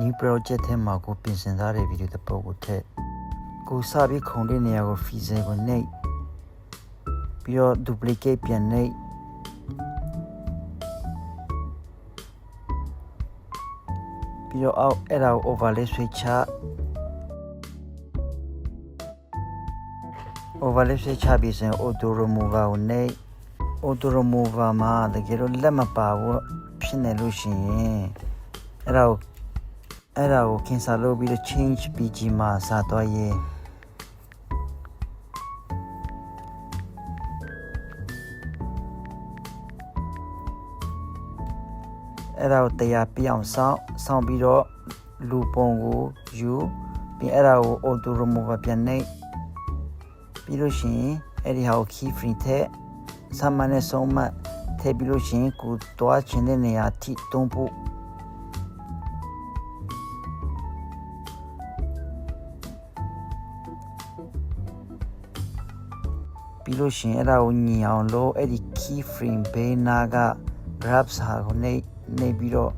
New project ထဲမှာကိုပြင်ဆင်ထားတဲ့ဗီဒီယိုတစ်ပုဒ်ကိုထည့်ကိုစပြီးခုံတဲ့နေရာကို freezer ကိုနှိပ်ပြီးတော့ duplicate ပြန်နှိပ်ပြီးတော့အောက်အဲ့ဒါကို overlay switch ချ overlay switch ချပြီးရင် auto remover ကိုနှိပ် auto remover မှာတကယ်လို့လက်မပါဘူးဖြစ်နေလို့ရှိရင်အဲ့ဒါကို cancel လုပ်ပြီးတော့ change pg မှာစာသွားရေးအဲ့ဒါကိုတရားပြအောင်စောင့်ပြီးတော့လူပုံကိုယူပြီးအဲ့ဒါကို auto remover ပြန်နှိပ်ပြီးလို့ရှိရင်အဲ့ဒီဟာကို key free ထည့်စမ်းမနဲ့ဆုံးမထည့်ပြီးလို့ရှိရင်ကိုတွားချင်တဲ့နေရာထိတုံးဖို့ပြီးလို့ရှိရင်အဲ့ဒါကိုညီအောင်လို့အဲ့ဒီ key frame ဘေးနာက grab စာကိုနှိပ်ပြီးတော့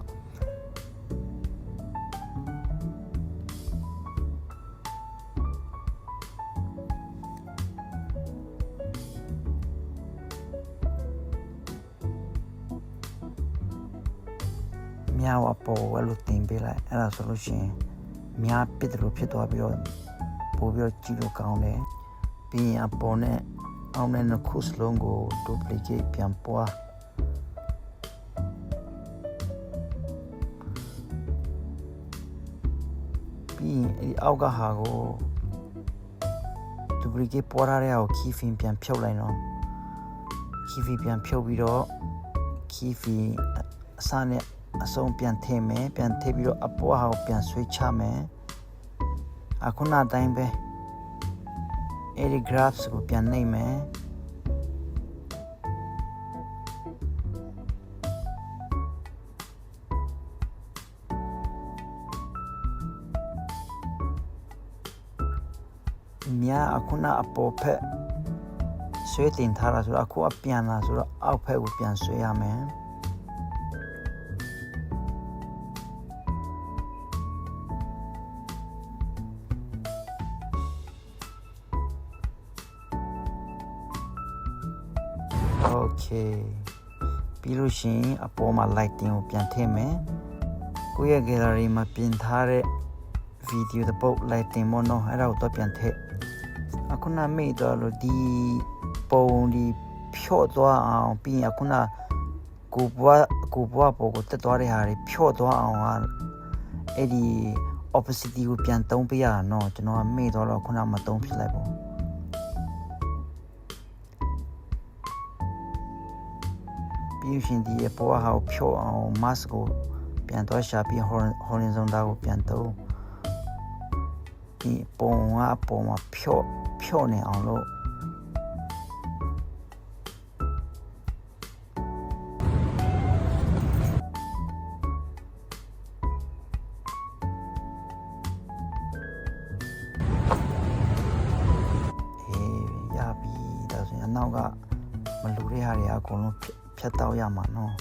မြားဝပေါ်ဝဲလို့တင်ပေးလိုက်အဲ့ဒါဆိုလို့ရှိရင်မြားပစ်တယ်လို့ဖြစ်သွားပြီးတော့ပို့ပြီးတော့ကြည့်လို့ကောင်းတယ်ပြီးရင်အပေါ်နဲ့အောက်နဲ့နှစ်ခုစလုံးကို duplicate ပြန်ပွားပြီးရင်ဒီအောက်ကဟာကို duplicate ပွားထားတဲ့ဟာကို key frame ပြန်ဖြုတ်လိုက်နော် key frame ပြန်ဖြုတ်ပြီးတော့ key frame အစနဲ့အဆုံးပြန်ထည့်မယ်ပြန်ထည့်ပြီးတော့အပေါ်ဟာကိုပြန်ဆွဲချမယ်အခုနအတိုင်းပဲအဲ့ဒီ graphs ကိုပြန်နှိပ်မယ်မြာအခုနအပေါ်ဖက်ဆွဲတင်ထားတာဆိုတော့အခုအပြန်လာဆိုတော့အောက်ဖက်ကိုပြန်ဆွဲရမယ်โอเคပြီးလို့ရှိရင်အပေါ်မှာ lighting ကိုပြန်ထည့်မယ်ကိုယ့်ရဲ့ gallery မှာပြင်ထားတဲ့ video တစ်ပုတ် lighting ပေါ့နော်အဲ့ဒါကိုတော့ပြန်ထည့်အခုနမိတ်တော့လို့ဒီပုံဒီဖြော့သွားအောင်ပြီးရင်အခုနကိုဘွားပေါ်ကိုတက်သွားတဲ့ဟာတွေဖြော့သွားအောင်ဟာအဲ့ဒီ opacity ကိုပြန်သုံးပေးရတာနော်ကျွန်တော်ကမိတ်တော့ခုနမသုံးဖြစ်လိုက်ပေါ့ပြီးရှင်ဒီအပေါ်ဟာကိုဖြော့အောင် mask ကိုပြန်သွားရှာပြီး horizontal ကိုပြန်သုံးဒီပုံကအပေါ်မှာဖြော့နေအောင်လို့ရပြီဒါဆိုရင်အနောက်ကမလူတဲ့ဟာတွေအကုန်လုံးဖြတ်တောက်ရမှာနော်